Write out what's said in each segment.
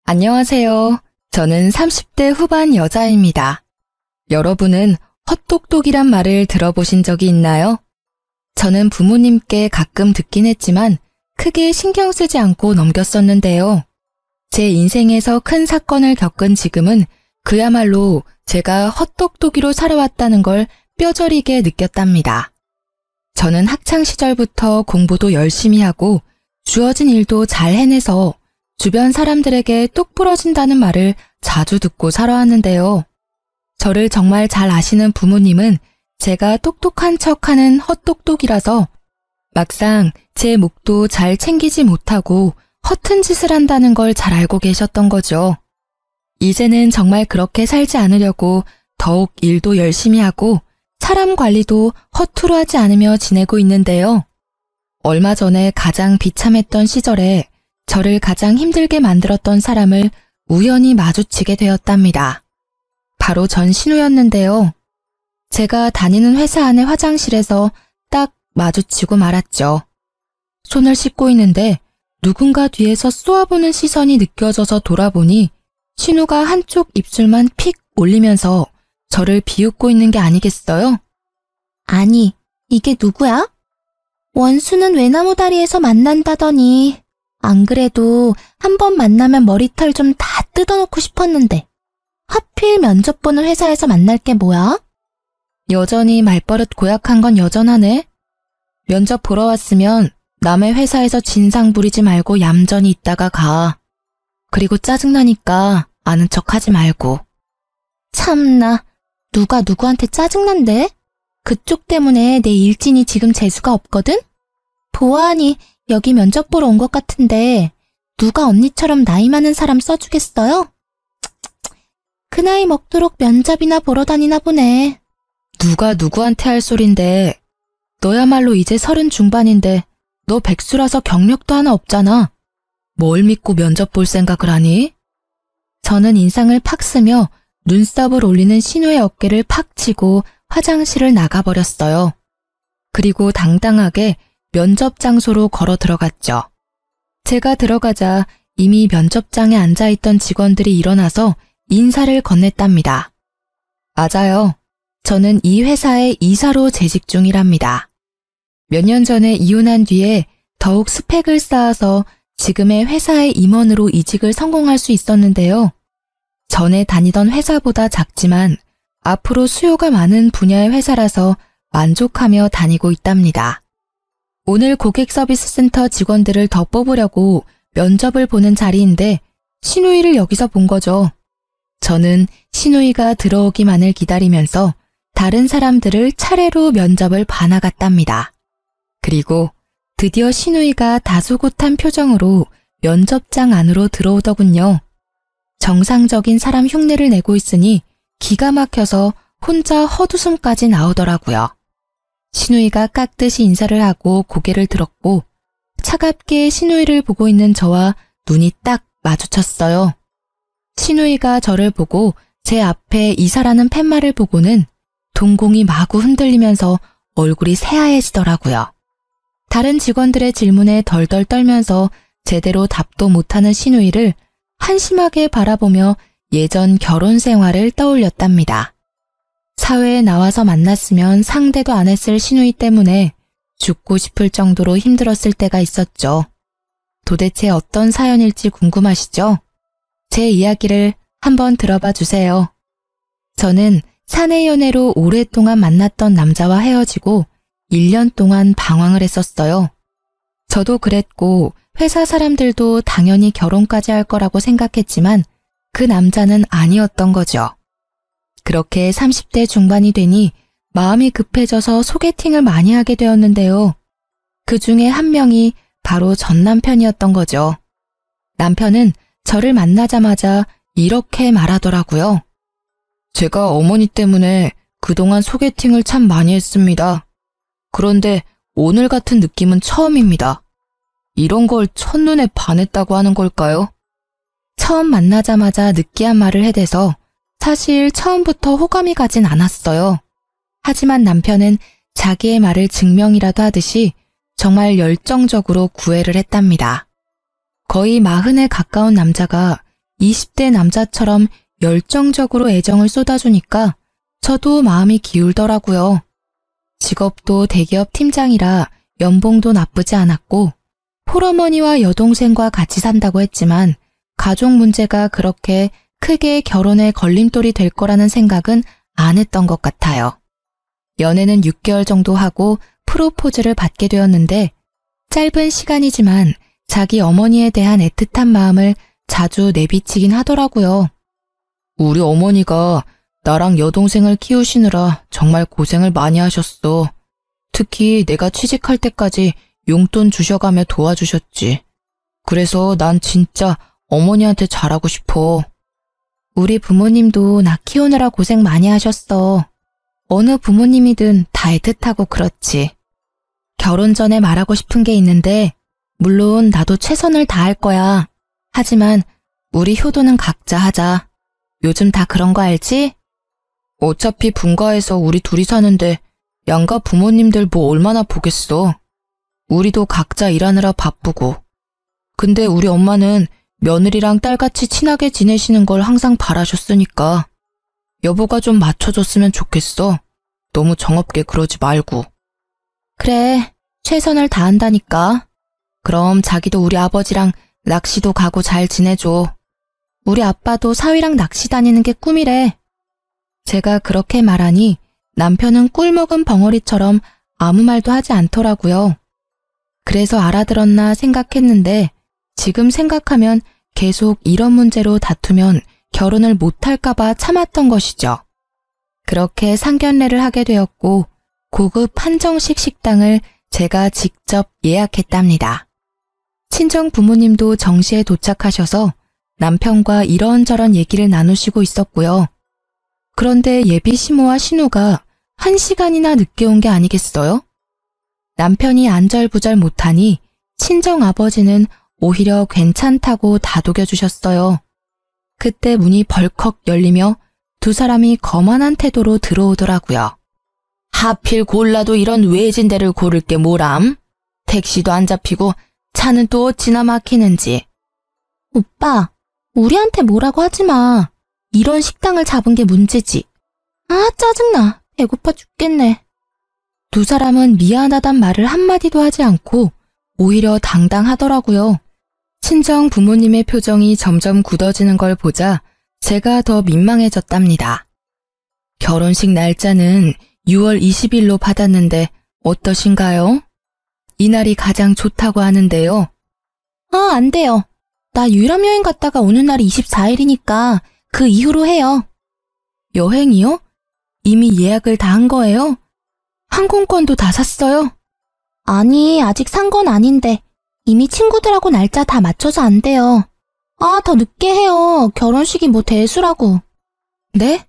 안녕하세요. 저는 30대 후반 여자입니다. 여러분은 헛똑똑이란 말을 들어보신 적이 있나요? 저는 부모님께 가끔 듣긴 했지만 크게 신경 쓰지 않고 넘겼었는데요. 제 인생에서 큰 사건을 겪은 지금은 그야말로 제가 헛똑똑이로 살아왔다는 걸 뼈저리게 느꼈답니다. 저는 학창시절부터 공부도 열심히 하고 주어진 일도 잘 해내서 주변 사람들에게 똑 부러진다는 말을 자주 듣고 살아왔는데요. 저를 정말 잘 아시는 부모님은 제가 똑똑한 척하는 헛똑똑이라서 막상 제 몫도 잘 챙기지 못하고 허튼 짓을 한다는 걸 잘 알고 계셨던 거죠. 이제는 정말 그렇게 살지 않으려고 더욱 일도 열심히 하고 사람 관리도 허투루 하지 않으며 지내고 있는데요. 얼마 전에 가장 비참했던 시절에 저를 가장 힘들게 만들었던 사람을 우연히 마주치게 되었답니다. 바로 전 신우였는데요. 제가 다니는 회사 안의 화장실에서 딱 마주치고 말았죠. 손을 씻고 있는데 누군가 뒤에서 쏘아보는 시선이 느껴져서 돌아보니 신우가 한쪽 입술만 픽 올리면서 저를 비웃고 있는 게 아니겠어요? 아니, 이게 누구야? 원수는 외나무 다리에서 만난다더니 안 그래도 한 번 만나면 머리털 좀 다 뜯어놓고 싶었는데 하필 면접 보는 회사에서 만날 게 뭐야? 여전히 말버릇 고약한 건 여전하네. 면접 보러 왔으면 남의 회사에서 진상 부리지 말고 얌전히 있다가 가. 그리고 짜증나니까 아는 척 하지 말고. 참나, 누가 누구한테 짜증난대? 그쪽 때문에 내 일진이 지금 재수가 없거든? 보아하니 여기 면접 보러 온 것 같은데 누가 언니처럼 나이 많은 사람 써주겠어요? 그 나이 먹도록 면접이나 보러 다니나 보네. 누가 누구한테 할 소린데. 너야말로 이제 30 중반인데 너 백수라서 경력도 하나 없잖아. 뭘 믿고 면접 볼 생각을 하니? 저는 인상을 팍 쓰며 눈썹을 올리는 신우의 어깨를 팍 치고 화장실을 나가버렸어요. 그리고 당당하게 면접 장소로 걸어 들어갔죠. 제가 들어가자 이미 면접장에 앉아있던 직원들이 일어나서 인사를 건넸답니다. 맞아요. 저는 이 회사의 이사로 재직 중이랍니다. 몇 년 전에 이혼한 뒤에 더욱 스펙을 쌓아서 지금의 회사의 임원으로 이직을 성공할 수 있었는데요. 전에 다니던 회사보다 작지만 앞으로 수요가 많은 분야의 회사라서 만족하며 다니고 있답니다. 오늘 고객 서비스 센터 직원들을 더 뽑으려고 면접을 보는 자리인데 신우이를 여기서 본 거죠. 저는 신우이가 들어오기만을 기다리면서 다른 사람들을 차례로 면접을 봐나갔답니다. 그리고 드디어 신우이가 다소곳한 표정으로 면접장 안으로 들어오더군요. 정상적인 사람 흉내를 내고 있으니 기가 막혀서 혼자 헛웃음까지 나오더라고요. 신우이가 깍듯이 인사를 하고 고개를 들었고 차갑게 신우이를 보고 있는 저와 눈이 딱 마주쳤어요. 신우이가 저를 보고 제 앞에 이사라는 팻말을 보고는 동공이 마구 흔들리면서 얼굴이 새하얘지더라고요. 다른 직원들의 질문에 덜덜 떨면서 제대로 답도 못하는 신우이를 한심하게 바라보며 예전 결혼 생활을 떠올렸답니다. 사회에 나와서 만났으면 상대도 안 했을 신우이 때문에 죽고 싶을 정도로 힘들었을 때가 있었죠. 도대체 어떤 사연일지 궁금하시죠? 제 이야기를 한번 들어봐 주세요. 저는 사내 연애로 오랫동안 만났던 남자와 헤어지고 1년 동안 방황을 했었어요. 저도 그랬고 회사 사람들도 당연히 결혼까지 할 거라고 생각했지만 그 남자는 아니었던 거죠. 그렇게 30대 중반이 되니 마음이 급해져서 소개팅을 많이 하게 되었는데요. 그 중에 한 명이 바로 전 남편이었던 거죠. 남편은 저를 만나자마자 이렇게 말하더라고요. 제가 어머니 때문에 그동안 소개팅을 참 많이 했습니다. 그런데 오늘 같은 느낌은 처음입니다. 이런 걸 첫눈에 반했다고 하는 걸까요? 처음 만나자마자 느끼한 말을 해대서 사실 처음부터 호감이 가진 않았어요. 하지만 남편은 자기의 말을 증명이라도 하듯이 정말 열정적으로 구애를 했답니다. 거의 40에 가까운 남자가 20대 남자처럼 열정적으로 애정을 쏟아주니까 저도 마음이 기울더라고요. 직업도 대기업 팀장이라 연봉도 나쁘지 않았고 홀어머니와 여동생과 같이 산다고 했지만 가족 문제가 그렇게 크게 결혼의 걸림돌이 될 거라는 생각은 안 했던 것 같아요. 연애는 6개월 정도 하고 프로포즈를 받게 되었는데 짧은 시간이지만 자기 어머니에 대한 애틋한 마음을 자주 내비치긴 하더라고요. 우리 어머니가 나랑 여동생을 키우시느라 정말 고생을 많이 하셨어. 특히 내가 취직할 때까지 용돈 주셔가며 도와주셨지. 그래서 난 진짜 어머니한테 잘하고 싶어. 우리 부모님도 나 키우느라 고생 많이 하셨어. 어느 부모님이든 다 애틋하고 그렇지. 결혼 전에 말하고 싶은 게 있는데 물론 나도 최선을 다할 거야. 하지만 우리 효도는 각자 하자. 요즘 다 그런 거 알지? 어차피 분가해서 우리 둘이 사는데 양가 부모님들 뭐 얼마나 보겠어. 우리도 각자 일하느라 바쁘고. 근데 우리 엄마는 며느리랑 딸같이 친하게 지내시는 걸 항상 바라셨으니까 여보가 좀 맞춰줬으면 좋겠어. 너무 정없게 그러지 말고. 그래, 최선을 다한다니까. 그럼 자기도 우리 아버지랑 낚시도 가고 잘 지내줘. 우리 아빠도 사위랑 낚시 다니는 게 꿈이래. 제가 그렇게 말하니 남편은 꿀 먹은 벙어리처럼 아무 말도 하지 않더라고요. 그래서 알아들었나 생각했는데 지금 생각하면 계속 이런 문제로 다투면 결혼을 못할까봐 참았던 것이죠. 그렇게 상견례를 하게 되었고 고급 한정식 식당을 제가 직접 예약했답니다. 친정 부모님도 정시에 도착하셔서 남편과 이런저런 얘기를 나누시고 있었고요. 그런데 예비 시모와 신우가 1시간이나 늦게 온 게 아니겠어요? 남편이 안절부절 못하니 친정 아버지는 오히려 괜찮다고 다독여주셨어요. 그때 문이 벌컥 열리며 두 사람이 거만한 태도로 들어오더라고요. 하필 골라도 이런 외진 데를 고를 게 뭐람? 택시도 안 잡히고 차는 또 어찌나 막히는지. 오빠, 우리한테 뭐라고 하지 마. 이런 식당을 잡은 게 문제지. 아, 짜증나. 배고파 죽겠네. 두 사람은 미안하단 말을 한마디도 하지 않고 오히려 당당하더라고요. 친정 부모님의 표정이 점점 굳어지는 걸 보자 제가 더 민망해졌답니다. 결혼식 날짜는 6월 20일로 받았는데 어떠신가요? 이날이 가장 좋다고 하는데요. 아, 안 돼요. 나 유럽 여행 갔다가 오는 날이 24일이니까 그 이후로 해요. 여행이요? 이미 예약을 다 한 거예요? 항공권도 다 샀어요? 아니, 아직 산 건 아닌데 이미 친구들하고 날짜 다 맞춰서 안 돼요. 아, 더 늦게 해요. 결혼식이 뭐 대수라고. 네?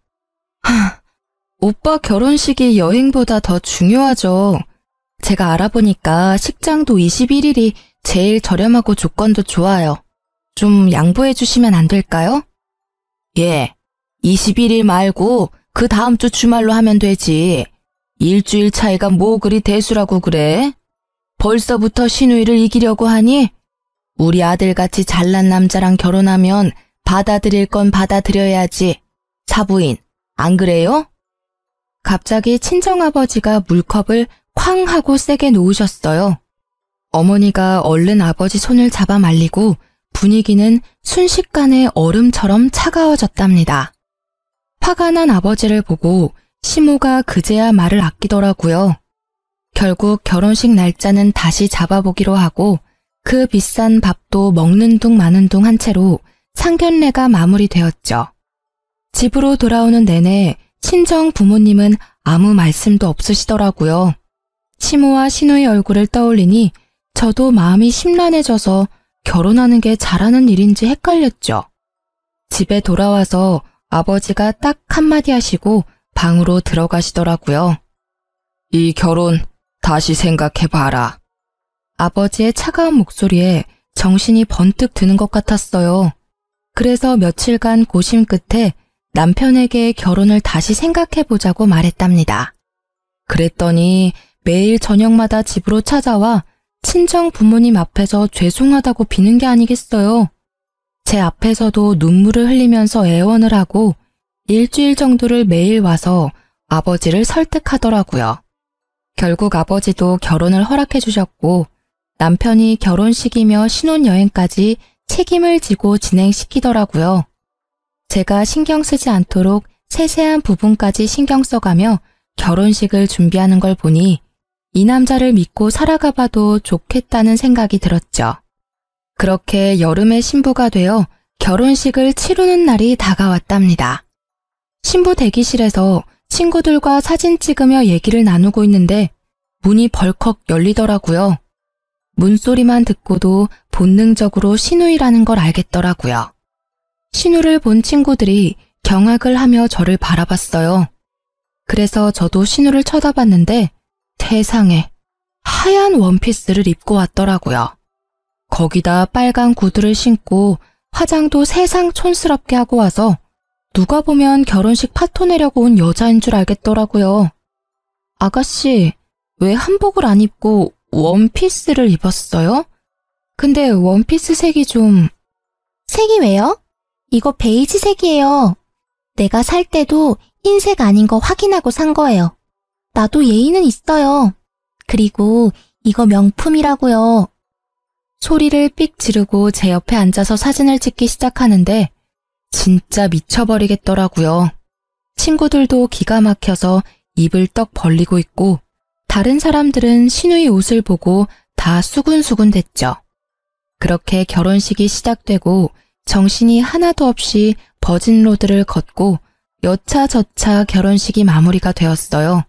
오빠 결혼식이 여행보다 더 중요하죠. 제가 알아보니까 식장도 21일이 제일 저렴하고 조건도 좋아요. 좀 양보해 주시면 안 될까요? 예, 21일 말고 그 다음 주 주말로 하면 되지. 일주일 차이가 뭐 그리 대수라고 그래? 벌써부터 신우이를 이기려고 하니? 우리 아들같이 잘난 남자랑 결혼하면 받아들일 건 받아들여야지. 사부인, 안 그래요? 갑자기 친정아버지가 물컵을 쾅 하고 세게 놓으셨어요. 어머니가 얼른 아버지 손을 잡아 말리고 분위기는 순식간에 얼음처럼 차가워졌답니다. 화가 난 아버지를 보고 시모가 그제야 말을 아끼더라고요. 결국 결혼식 날짜는 다시 잡아보기로 하고 그 비싼 밥도 먹는 둥 마는 둥 한 채로 상견례가 마무리되었죠. 집으로 돌아오는 내내 친정 부모님은 아무 말씀도 없으시더라고요. 시모와 신우의 얼굴을 떠올리니 저도 마음이 심란해져서 결혼하는 게 잘하는 일인지 헷갈렸죠. 집에 돌아와서 아버지가 딱 한마디 하시고 방으로 들어가시더라고요. 이 결혼 다시 생각해봐라. 아버지의 차가운 목소리에 정신이 번뜩 드는 것 같았어요. 그래서 며칠간 고심 끝에 남편에게 결혼을 다시 생각해보자고 말했답니다. 그랬더니 매일 저녁마다 집으로 찾아와 친정 부모님 앞에서 죄송하다고 비는 게 아니겠어요. 제 앞에서도 눈물을 흘리면서 애원을 하고 일주일 정도를 매일 와서 아버지를 설득하더라고요. 결국 아버지도 결혼을 허락해 주셨고 남편이 결혼식이며 신혼여행까지 책임을 지고 진행시키더라고요. 제가 신경 쓰지 않도록 세세한 부분까지 신경 써가며 결혼식을 준비하는 걸 보니 이 남자를 믿고 살아가 봐도 좋겠다는 생각이 들었죠. 그렇게 여름에 신부가 되어 결혼식을 치르는 날이 다가왔답니다. 신부 대기실에서 친구들과 사진 찍으며 얘기를 나누고 있는데 문이 벌컥 열리더라고요. 문소리만 듣고도 본능적으로 신우이라는 걸 알겠더라고요. 신우를 본 친구들이 경악을 하며 저를 바라봤어요. 그래서 저도 신우를 쳐다봤는데 세상에 하얀 원피스를 입고 왔더라고요. 거기다 빨간 구두를 신고 화장도 세상 촌스럽게 하고 와서 누가 보면 결혼식 파토 내려고 온 여자인 줄 알겠더라고요. 아가씨, 왜 한복을 안 입고 원피스를 입었어요? 근데 원피스 색이 좀... 색이 왜요? 이거 베이지 색이에요. 내가 살 때도 흰색 아닌 거 확인하고 산 거예요. 나도 예의는 있어요. 그리고 이거 명품이라고요. 소리를 삑 지르고 제 옆에 앉아서 사진을 찍기 시작하는데 진짜 미쳐버리겠더라고요. 친구들도 기가 막혀서 입을 떡 벌리고 있고 다른 사람들은 신우이 옷을 보고 다 수군수군 됐죠. 그렇게 결혼식이 시작되고 정신이 하나도 없이 버진로드를 걷고 여차저차 결혼식이 마무리가 되었어요.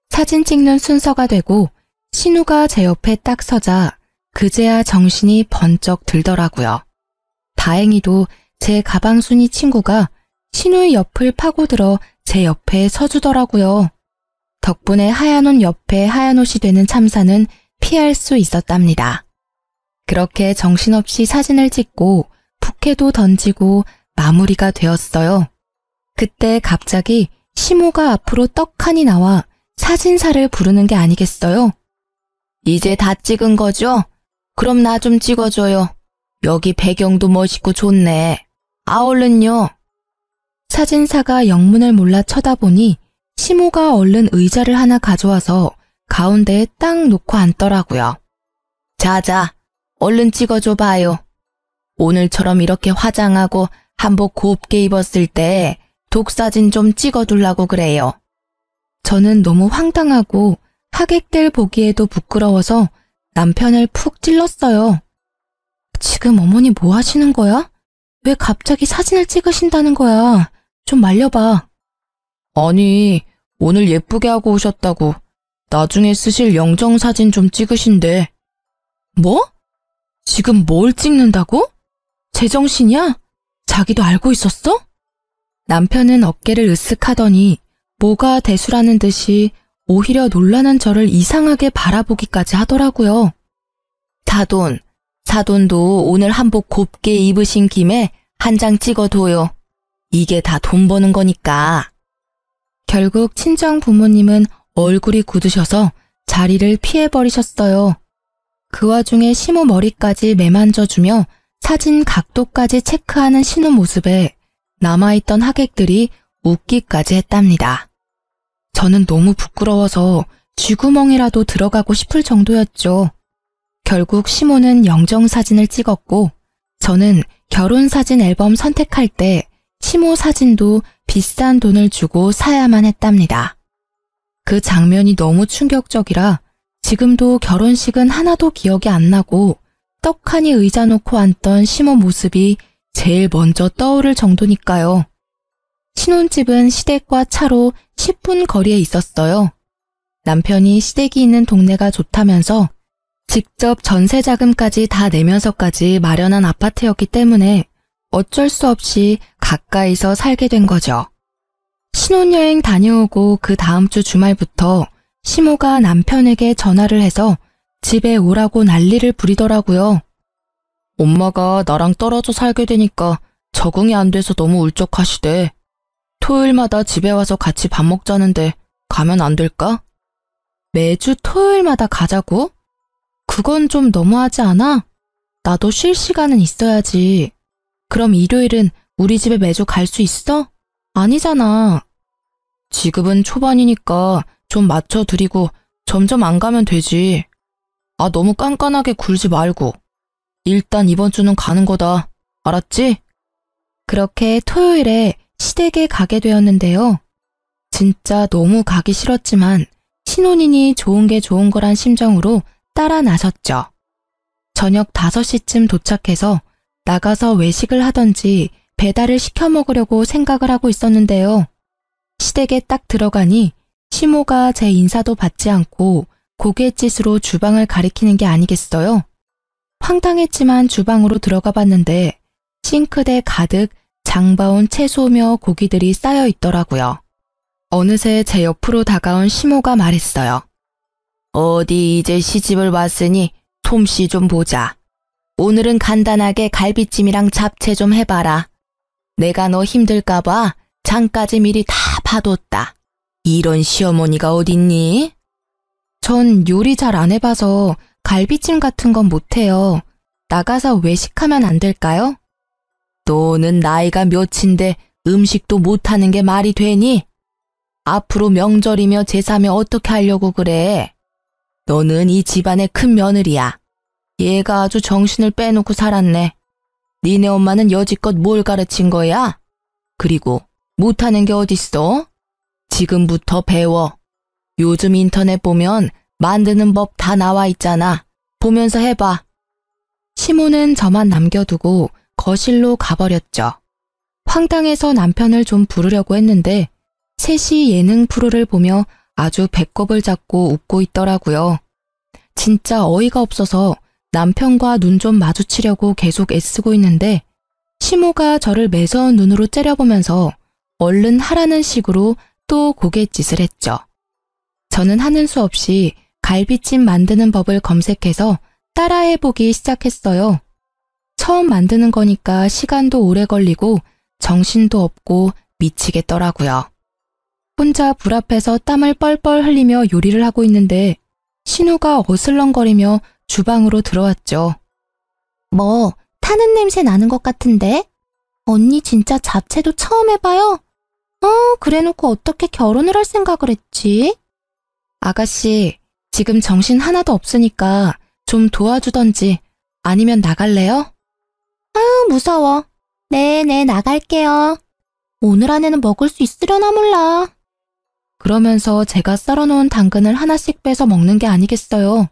사진 찍는 순서가 되고 신우가 제 옆에 딱 서자 그제야 정신이 번쩍 들더라고요. 다행히도 제 가방순이 친구가 신우의 옆을 파고들어 제 옆에 서주더라고요. 덕분에 하얀 옷 옆에 하얀 옷이 되는 참사는 피할 수 있었답니다. 그렇게 정신없이 사진을 찍고 부케도 던지고 마무리가 되었어요. 그때 갑자기 시모가 앞으로 떡하니 나와 사진사를 부르는 게 아니겠어요? 이제 다 찍은 거죠? 그럼 나 좀 찍어줘요. 여기 배경도 멋있고 좋네. 아, 얼른요. 사진사가 영문을 몰라 쳐다보니 시모가 얼른 의자를 하나 가져와서 가운데에 딱 놓고 앉더라고요. 자자, 얼른 찍어줘 봐요. 오늘처럼 이렇게 화장하고 한복 곱게 입었을 때 독사진 좀 찍어두려고 그래요. 저는 너무 황당하고 하객들 보기에도 부끄러워서 남편을 푹 찔렀어요. 지금 어머니 뭐 하시는 거야? 왜 갑자기 사진을 찍으신다는 거야? 좀 말려봐. 아니, 오늘 예쁘게 하고 오셨다고 나중에 쓰실 영정사진 좀 찍으신대. 뭐? 지금 뭘 찍는다고? 제정신이야? 자기도 알고 있었어? 남편은 어깨를 으쓱하더니 뭐가 대수라는 듯이 오히려 놀라는 저를 이상하게 바라보기까지 하더라고요. 사돈도 오늘 한복 곱게 입으신 김에 한 장 찍어둬요. 이게 다 돈 버는 거니까. 결국 친정 부모님은 얼굴이 굳으셔서 자리를 피해버리셨어요. 그 와중에 시모 머리까지 매만져주며 사진 각도까지 체크하는 신우 모습에 남아있던 하객들이 웃기까지 했답니다. 저는 너무 부끄러워서 쥐구멍이라도 들어가고 싶을 정도였죠. 결국 시모는 영정사진을 찍었고 저는 결혼사진 앨범 선택할 때 시모 사진도 비싼 돈을 주고 사야만 했답니다. 그 장면이 너무 충격적이라 지금도 결혼식은 하나도 기억이 안 나고 떡하니 의자 놓고 앉던 시모 모습이 제일 먼저 떠오를 정도니까요. 신혼집은 시댁과 차로 10분 거리에 있었어요. 남편이 시댁이 있는 동네가 좋다면서 직접 전세 자금까지 다 내면서까지 마련한 아파트였기 때문에 어쩔 수 없이 가까이서 살게 된 거죠. 신혼여행 다녀오고 그 다음 주 주말부터 시모가 남편에게 전화를 해서 집에 오라고 난리를 부리더라고요. 엄마가 나랑 떨어져 살게 되니까 적응이 안 돼서 너무 울적하시대. 토요일마다 집에 와서 같이 밥 먹자는데 가면 안 될까? 매주 토요일마다 가자고? 그건 좀 너무하지 않아? 나도 쉴 시간은 있어야지. 그럼 일요일은 우리 집에 매주 갈 수 있어? 아니잖아. 지급은 초반이니까 좀 맞춰드리고 점점 안 가면 되지. 아, 너무 깐깐하게 굴지 말고. 일단 이번 주는 가는 거다. 알았지? 그렇게 토요일에 시댁에 가게 되었는데요. 진짜 너무 가기 싫었지만 신혼이니 좋은 게 좋은 거란 심정으로 따라 나섰죠. 저녁 5시쯤 도착해서 나가서 외식을 하던지 배달을 시켜 먹으려고 생각을 하고 있었는데요. 시댁에 딱 들어가니 시모가 제 인사도 받지 않고 고갯짓으로 주방을 가리키는 게 아니겠어요? 황당했지만 주방으로 들어가 봤는데 싱크대 가득 장바온 채소며 고기들이 쌓여 있더라고요. 어느새 제 옆으로 다가온 시모가 말했어요. 어디 이제 시집을 왔으니 솜씨 좀 보자. 오늘은 간단하게 갈비찜이랑 잡채 좀 해봐라. 내가 너 힘들까봐 장까지 미리 다 봐뒀다. 이런 시어머니가 어딨니? 전 요리 잘 안 해봐서 갈비찜 같은 건 못해요. 나가서 외식하면 안 될까요? 너는 나이가 몇인데 음식도 못하는 게 말이 되니? 앞으로 명절이며 제사며 어떻게 하려고 그래? 너는 이 집안의 큰 며느리야. 얘가 아주 정신을 빼놓고 살았네. 니네 엄마는 여지껏 뭘 가르친 거야? 그리고 못하는 게 어딨어? 지금부터 배워. 요즘 인터넷 보면 만드는 법 다 나와 있잖아. 보면서 해봐. 시모는 저만 남겨두고 거실로 가버렸죠. 황당해서 남편을 좀 부르려고 했는데 셋이 예능 프로를 보며 아주 배꼽을 잡고 웃고 있더라고요. 진짜 어이가 없어서 남편과 눈 좀 마주치려고 계속 애쓰고 있는데 시모가 저를 매서운 눈으로 째려보면서 얼른 하라는 식으로 또 고갯짓을 했죠. 저는 하는 수 없이 갈비찜 만드는 법을 검색해서 따라해보기 시작했어요. 처음 만드는 거니까 시간도 오래 걸리고 정신도 없고 미치겠더라고요. 혼자 불 앞에서 땀을 뻘뻘 흘리며 요리를 하고 있는데 신우가 어슬렁거리며 주방으로 들어왔죠. 뭐 타는 냄새 나는 것 같은데? 언니 진짜 잡채도 처음 해봐요? 그래놓고 어떻게 결혼을 할 생각을 했지? 아가씨, 지금 정신 하나도 없으니까 좀 도와주던지 아니면 나갈래요? 아유, 무서워. 네, 나갈게요. 오늘 안에는 먹을 수 있으려나 몰라. 그러면서 제가 썰어놓은 당근을 하나씩 빼서 먹는 게 아니겠어요.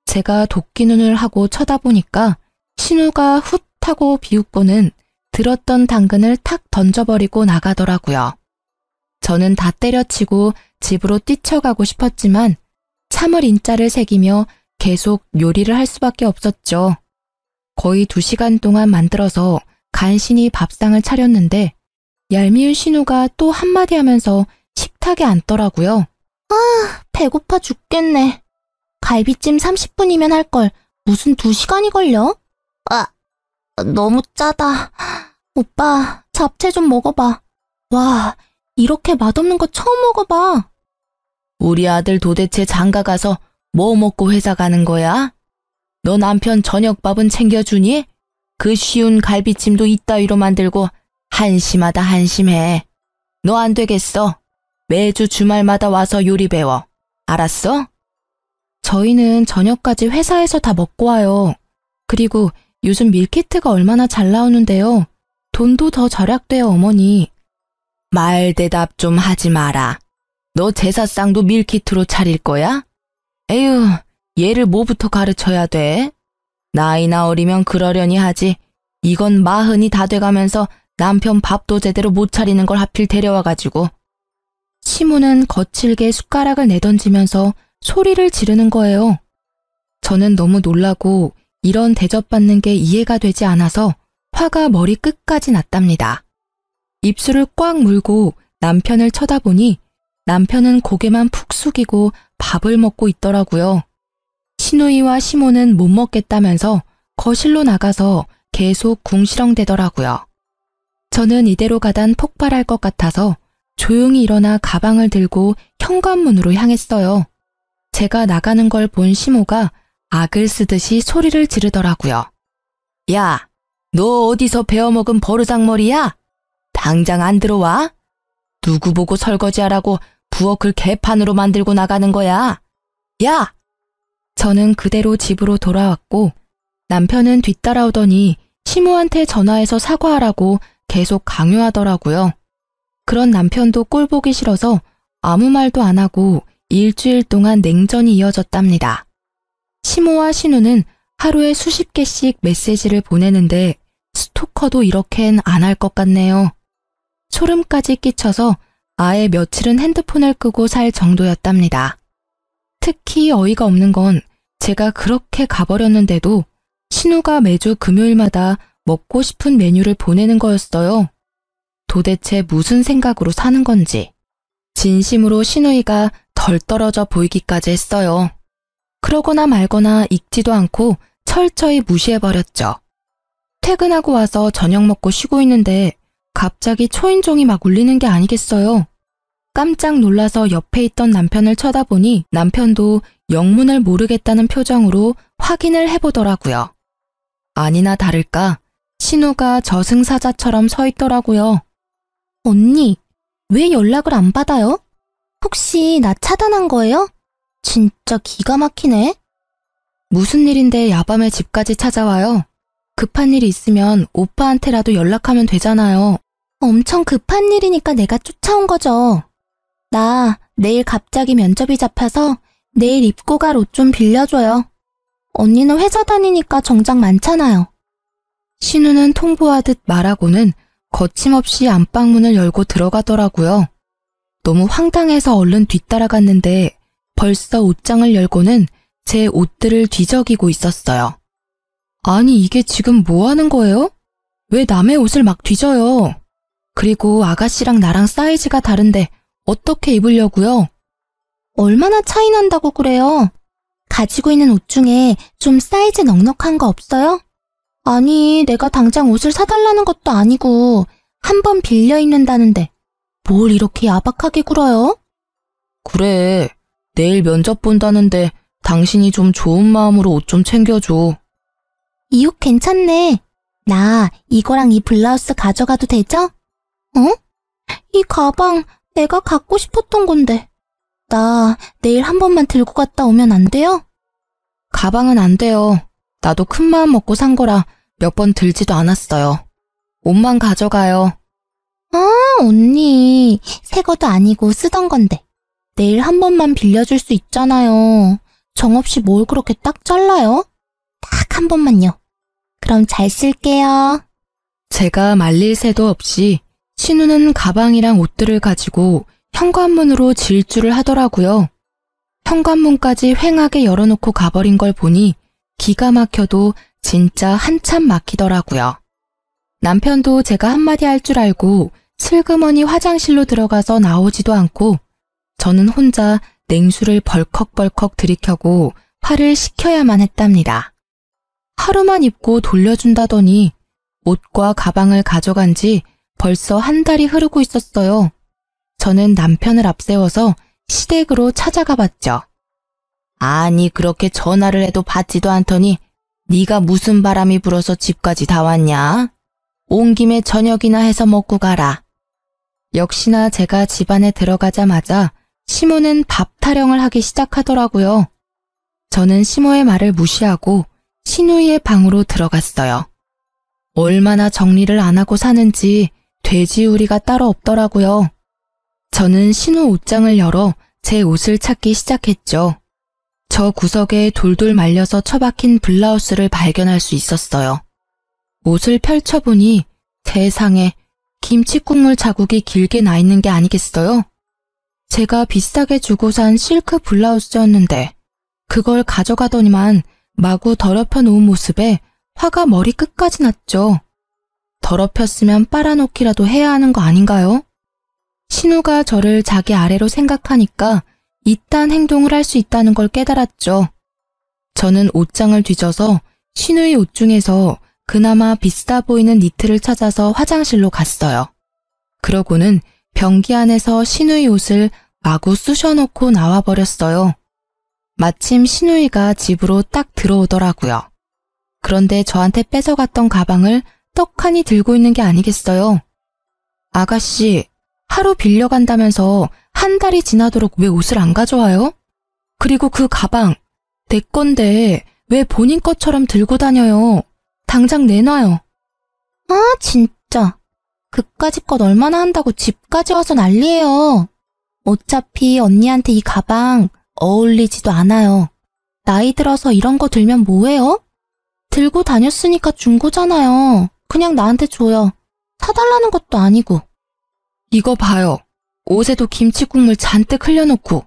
제가 도끼 눈을 하고 쳐다보니까 신우가 훗 하고 비웃고는 들었던 당근을 탁 던져버리고 나가더라고요. 저는 다 때려치고 집으로 뛰쳐가고 싶었지만 참을 인자를 새기며 계속 요리를 할 수밖에 없었죠. 거의 2시간 동안 만들어서 간신히 밥상을 차렸는데 얄미운 신우가 또 한마디 하면서 식탁에 앉더라고요. 배고파 죽겠네. 갈비찜 30분이면 할 걸 무슨 2시간이 걸려? 너무 짜다. 오빠, 잡채 좀 먹어봐. 와, 이렇게 맛없는 거 처음 먹어봐. 우리 아들 도대체 장가 가서 뭐 먹고 회사 가는 거야? 너 남편 저녁밥은 챙겨주니? 그 쉬운 갈비찜도 이따위로 만들고 한심하다 한심해. 너 안 되겠어. 매주 주말마다 와서 요리 배워. 알았어? 저희는 저녁까지 회사에서 다 먹고 와요. 그리고 요즘 밀키트가 얼마나 잘 나오는데요. 돈도 더 절약돼요, 어머니. 말 대답 좀 하지 마라. 너 제사상도 밀키트로 차릴 거야? 에휴, 얘를 뭐부터 가르쳐야 돼? 나이나 어리면 그러려니 하지. 이건 40이 다 돼가면서 남편 밥도 제대로 못 차리는 걸 하필 데려와가지고. 시모는 거칠게 숟가락을 내던지면서 소리를 지르는 거예요. 저는 너무 놀라고 이런 대접받는 게 이해가 되지 않아서 화가 머리 끝까지 났답니다. 입술을 꽉 물고 남편을 쳐다보니 남편은 고개만 푹 숙이고 밥을 먹고 있더라고요. 시누이와 시모는 못 먹겠다면서 거실로 나가서 계속 궁시렁대더라고요. 저는 이대로 가단 폭발할 것 같아서 조용히 일어나 가방을 들고 현관문으로 향했어요. 제가 나가는 걸 본 시모가 악을 쓰듯이 소리를 지르더라고요. 야, 너 어디서 배워먹은 버르장머리야? 당장 안 들어와? 누구 보고 설거지하라고 부엌을 개판으로 만들고 나가는 거야? 야! 저는 그대로 집으로 돌아왔고 남편은 뒤따라오더니 시모한테 전화해서 사과하라고 계속 강요하더라고요. 그런 남편도 꼴 보기 싫어서 아무 말도 안 하고 일주일 동안 냉전이 이어졌답니다. 시모와 신우는 하루에 수십 개씩 메시지를 보내는데 스토커도 이렇게는 안 할 것 같네요. 소름까지 끼쳐서 아예 며칠은 핸드폰을 끄고 살 정도였답니다. 특히 어이가 없는 건 제가 그렇게 가버렸는데도 신우가 매주 금요일마다 먹고 싶은 메뉴를 보내는 거였어요. 도대체 무슨 생각으로 사는 건지. 진심으로 신우이가 덜 떨어져 보이기까지 했어요. 그러거나 말거나 읽지도 않고 철저히 무시해버렸죠. 퇴근하고 와서 저녁 먹고 쉬고 있는데 갑자기 초인종이 막 울리는 게 아니겠어요. 깜짝 놀라서 옆에 있던 남편을 쳐다보니 남편도 영문을 모르겠다는 표정으로 확인을 해보더라고요. 아니나 다를까 신우가 저승사자처럼 서 있더라고요. 언니, 왜 연락을 안 받아요? 혹시 나 차단한 거예요? 진짜 기가 막히네. 무슨 일인데 야밤에 집까지 찾아와요? 급한 일이 있으면 오빠한테라도 연락하면 되잖아요. 엄청 급한 일이니까 내가 쫓아온 거죠. 나 내일 갑자기 면접이 잡혀서 내일 입고 갈 옷 좀 빌려줘요. 언니는 회사 다니니까 정장 많잖아요. 신우는 통보하듯 말하고는 거침없이 안방문을 열고 들어가더라고요. 너무 황당해서 얼른 뒤따라갔는데 벌써 옷장을 열고는 제 옷들을 뒤적이고 있었어요. 아니 이게 지금 뭐 하는 거예요? 왜 남의 옷을 막 뒤져요? 그리고 아가씨랑 나랑 사이즈가 다른데 어떻게 입으려고요? 얼마나 차이 난다고 그래요? 가지고 있는 옷 중에 좀 사이즈 넉넉한 거 없어요? 아니, 내가 당장 옷을 사달라는 것도 아니고 한 번 빌려 입는다는데 뭘 이렇게 야박하게 굴어요? 그래, 내일 면접 본다는데 당신이 좀 좋은 마음으로 옷 좀 챙겨줘. 이 옷 괜찮네. 나 이거랑 이 블라우스 가져가도 되죠? 어? 이 가방 내가 갖고 싶었던 건데. 나 내일 한 번만 들고 갔다 오면 안 돼요? 가방은 안 돼요. 나도 큰 마음 먹고 산 거라 몇 번 들지도 않았어요. 옷만 가져가요. 아, 언니. 새 것도 아니고 쓰던 건데. 내일 한 번만 빌려줄 수 있잖아요. 정없이 뭘 그렇게 딱 잘라요? 딱 한 번만요. 그럼 잘 쓸게요. 제가 말릴 새도 없이 신우는 가방이랑 옷들을 가지고 현관문으로 질주를 하더라고요. 현관문까지 휑하게 열어놓고 가버린 걸 보니 기가 막혀도 진짜 한참 막히더라고요. 남편도 제가 한마디 할 줄 알고 슬그머니 화장실로 들어가서 나오지도 않고 저는 혼자 냉수를 벌컥벌컥 들이켜고 화를 식혀야만 했답니다. 하루만 입고 돌려준다더니 옷과 가방을 가져간 지 벌써 한 달이 흐르고 있었어요. 저는 남편을 앞세워서 시댁으로 찾아가 봤죠. 아니 그렇게 전화를 해도 받지도 않더니 네가 무슨 바람이 불어서 집까지 다 왔냐? 온 김에 저녁이나 해서 먹고 가라. 역시나 제가 집안에 들어가자마자 시모는 밥 타령을 하기 시작하더라고요. 저는 시모의 말을 무시하고 신우이의 방으로 들어갔어요. 얼마나 정리를 안 하고 사는지 돼지우리가 따로 없더라고요. 저는 신우 옷장을 열어 제 옷을 찾기 시작했죠. 저 구석에 돌돌 말려서 처박힌 블라우스를 발견할 수 있었어요. 옷을 펼쳐보니 세상에 김치국물 자국이 길게 나 있는 게 아니겠어요? 제가 비싸게 주고 산 실크 블라우스였는데 그걸 가져가더니만 마구 더럽혀 놓은 모습에 화가 머리 끝까지 났죠. 더럽혔으면 빨아놓기라도 해야 하는 거 아닌가요? 신우가 저를 자기 아래로 생각하니까 이딴 행동을 할 수 있다는 걸 깨달았죠. 저는 옷장을 뒤져서 신우의 옷 중에서 그나마 비싸 보이는 니트를 찾아서 화장실로 갔어요. 그러고는 변기 안에서 신우의 옷을 마구 쑤셔놓고 나와버렸어요. 마침 신우이가 집으로 딱 들어오더라고요. 그런데 저한테 뺏어갔던 가방을 떡하니 들고 있는 게 아니겠어요? 아가씨, 하루 빌려간다면서 한 달이 지나도록 왜 옷을 안 가져와요? 그리고 그 가방, 내 건데 왜 본인 것처럼 들고 다녀요? 당장 내놔요. 아, 진짜. 그까짓 것 얼마나 한다고 집까지 와서 난리예요. 어차피 언니한테 이 가방 어울리지도 않아요. 나이 들어서 이런 거 들면 뭐해요? 들고 다녔으니까 준 거잖아요. 그냥 나한테 줘요. 사달라는 것도 아니고. 이거 봐요. 옷에도 김치국물 잔뜩 흘려놓고.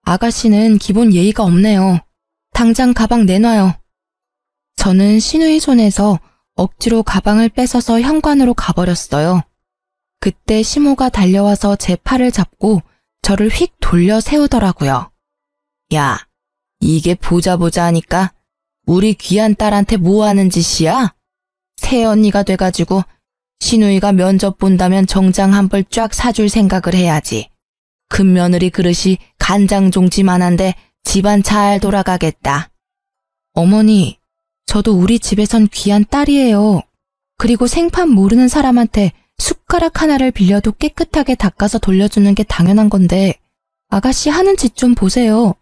아가씨는 기본 예의가 없네요. 당장 가방 내놔요. 저는 신우이 손에서 억지로 가방을 뺏어서 현관으로 가버렸어요. 그때 시모가 달려와서 제 팔을 잡고 저를 휙 돌려 세우더라고요. 야, 이게 보자 하니까 우리 귀한 딸한테 뭐 하는 짓이야? 새언니가 돼가지고 신우이가 면접 본다면 정장 한 벌 쫙 사줄 생각을 해야지. 큰며느리 그릇이 간장종지만한데 집안 잘 돌아가겠다. 어머니, 저도 우리 집에선 귀한 딸이에요. 그리고 생판 모르는 사람한테 숟가락 하나를 빌려도 깨끗하게 닦아서 돌려주는 게 당연한 건데 아가씨 하는 짓 좀 보세요.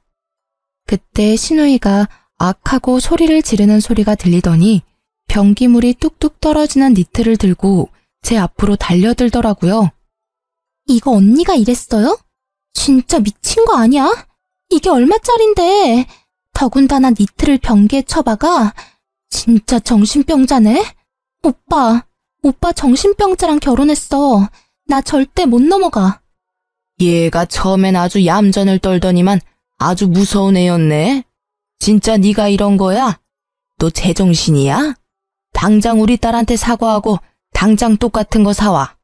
그때 신우이가 악하고 소리를 지르는 소리가 들리더니 변기물이 뚝뚝 떨어지는 니트를 들고 제 앞으로 달려들더라고요. 이거 언니가 이랬어요? 진짜 미친 거 아니야? 이게 얼마짜린데? 더군다나 니트를 변기에 쳐박아? 진짜 정신병자네? 오빠 정신병자랑 결혼했어. 나 절대 못 넘어가. 얘가 처음엔 아주 얌전을 떨더니만 아주 무서운 애였네. 진짜 네가 이런 거야? 너 제정신이야? 당장 우리 딸한테 사과하고 당장 똑같은 거 사와.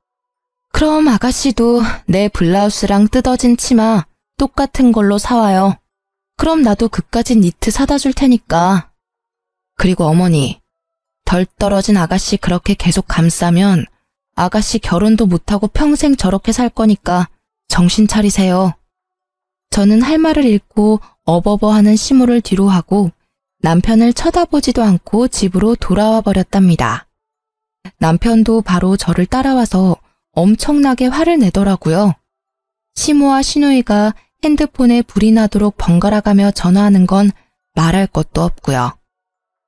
그럼 아가씨도 내 블라우스랑 뜯어진 치마 똑같은 걸로 사와요. 그럼 나도 그까짓 니트 사다 줄 테니까. 그리고 어머니, 덜 떨어진 아가씨 그렇게 계속 감싸면 아가씨 결혼도 못하고 평생 저렇게 살 거니까 정신 차리세요. 저는 할 말을 잃고 어버버하는 시모를 뒤로 하고 남편을 쳐다보지도 않고 집으로 돌아와 버렸답니다. 남편도 바로 저를 따라와서 엄청나게 화를 내더라고요. 시모와 시누이가 핸드폰에 불이 나도록 번갈아가며 전화하는 건 말할 것도 없고요.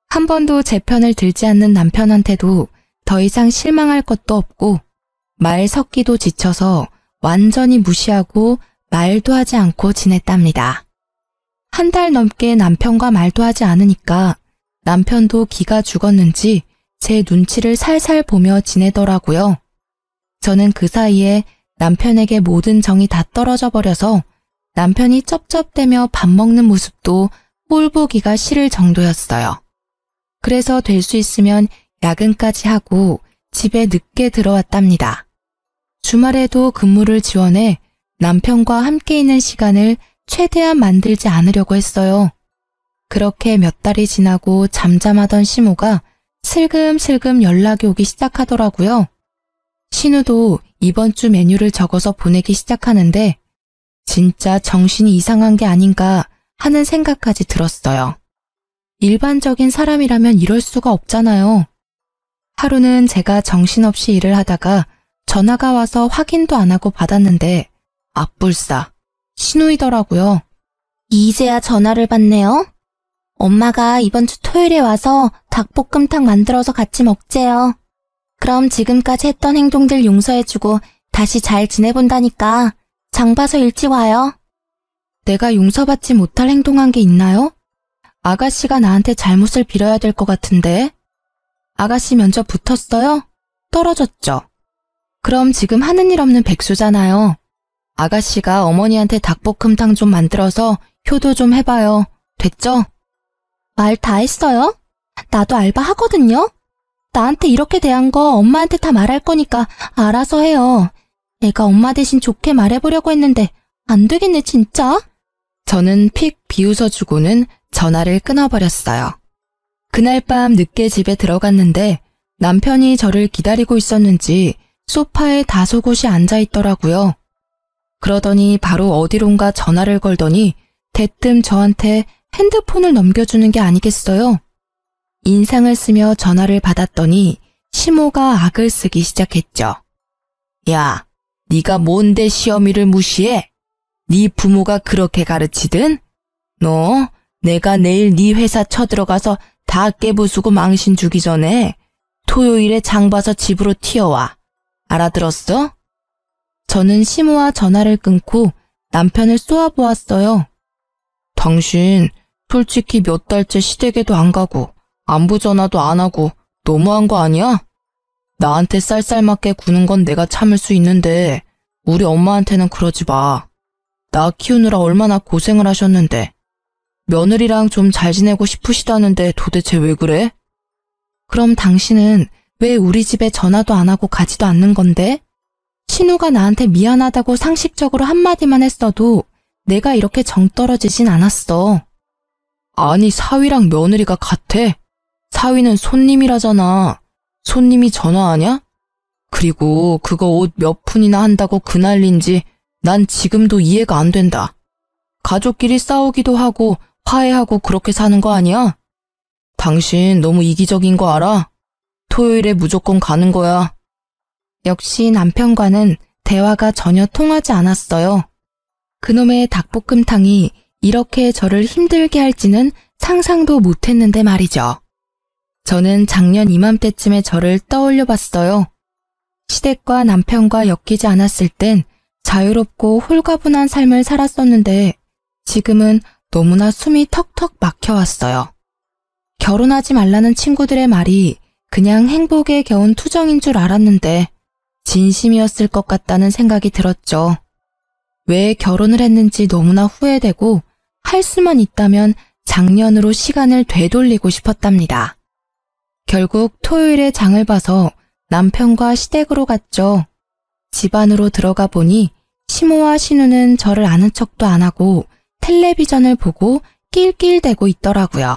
한 번도 제 편을 들지 않는 남편한테도 더 이상 실망할 것도 없고 말 섞기도 지쳐서 완전히 무시하고 말도 하지 않고 지냈답니다. 한 달 넘게 남편과 말도 하지 않으니까 남편도 기가 죽었는지 제 눈치를 살살 보며 지내더라고요. 저는 그 사이에 남편에게 모든 정이 다 떨어져 버려서 남편이 쩝쩝대며 밥 먹는 모습도 꼴 보기가 싫을 정도였어요. 그래서 될 수 있으면 야근까지 하고 집에 늦게 들어왔답니다. 주말에도 근무를 지원해 남편과 함께 있는 시간을 최대한 만들지 않으려고 했어요. 그렇게 몇 달이 지나고 잠잠하던 시모가 슬금슬금 연락이 오기 시작하더라고요. 신우도 이번 주 메뉴를 적어서 보내기 시작하는데 진짜 정신이 이상한 게 아닌가 하는 생각까지 들었어요. 일반적인 사람이라면 이럴 수가 없잖아요. 하루는 제가 정신없이 일을 하다가 전화가 와서 확인도 안 하고 받았는데 앞불싸 신우이더라고요. 이제야 전화를 받네요. 엄마가 이번 주 토요일에 와서 닭볶음탕 만들어서 같이 먹재요. 그럼 지금까지 했던 행동들 용서해주고 다시 잘 지내본다니까 장 봐서 일찍 와요. 내가 용서받지 못할 행동한 게 있나요? 아가씨가 나한테 잘못을 빌어야 될 것 같은데. 아가씨 면접 붙었어요? 떨어졌죠? 그럼 지금 하는 일 없는 백수잖아요. 아가씨가 어머니한테 닭볶음탕 좀 만들어서 효도 좀 해봐요. 됐죠? 말 다 했어요? 나도 알바 하거든요. 나한테 이렇게 대한 거 엄마한테 다 말할 거니까 알아서 해요. 내가 엄마 대신 좋게 말해보려고 했는데 안 되겠네 진짜. 저는 픽 비웃어주고는 전화를 끊어버렸어요. 그날 밤 늦게 집에 들어갔는데 남편이 저를 기다리고 있었는지 소파에 다소곳이 앉아있더라고요. 그러더니 바로 어디론가 전화를 걸더니 대뜸 저한테 핸드폰을 넘겨주는 게 아니겠어요? 인상을 쓰며 전화를 받았더니 시모가 악을 쓰기 시작했죠. 야, 네가 뭔데 시어미를 무시해? 네 부모가 그렇게 가르치든? 너 내가 내일 네 회사 쳐들어가서 다 깨부수고 망신 주기 전에 토요일에 장 봐서 집으로 튀어와. 알아들었어? 저는 시모와 전화를 끊고 남편을 쏘아보았어요. 당신 솔직히 몇 달째 시댁에도 안 가고 안부 전화도 안 하고 너무한 거 아니야? 나한테 쌀쌀맞게 구는 건 내가 참을 수 있는데 우리 엄마한테는 그러지 마. 나 키우느라 얼마나 고생을 하셨는데. 며느리랑 좀 잘 지내고 싶으시다는데 도대체 왜 그래? 그럼 당신은 왜 우리 집에 전화도 안 하고 가지도 않는 건데? 신우가 나한테 미안하다고 상식적으로 한마디만 했어도 내가 이렇게 정 떨어지진 않았어. 아니, 사위랑 며느리가 같아. 사위는 손님이라잖아. 손님이 전화하냐? 그리고 그거 옷 몇 푼이나 한다고 그 난리인지 난 지금도 이해가 안 된다. 가족끼리 싸우기도 하고 화해하고 그렇게 사는 거 아니야? 당신 너무 이기적인 거 알아? 토요일에 무조건 가는 거야. 역시 남편과는 대화가 전혀 통하지 않았어요. 그놈의 닭볶음탕이 이렇게 저를 힘들게 할지는 상상도 못했는데 말이죠. 저는 작년 이맘때쯤에 저를 떠올려 봤어요. 시댁과 남편과 엮이지 않았을 땐 자유롭고 홀가분한 삶을 살았었는데 지금은 너무나 숨이 턱턱 막혀왔어요. 결혼하지 말라는 친구들의 말이 그냥 행복에 겨운 투정인 줄 알았는데 진심이었을 것 같다는 생각이 들었죠. 왜 결혼을 했는지 너무나 후회되고 할 수만 있다면 작년으로 시간을 되돌리고 싶었답니다. 결국 토요일에 장을 봐서 남편과 시댁으로 갔죠. 집 안으로 들어가 보니 시모와 신우는 저를 아는 척도 안 하고 텔레비전을 보고 낄낄대고 있더라고요.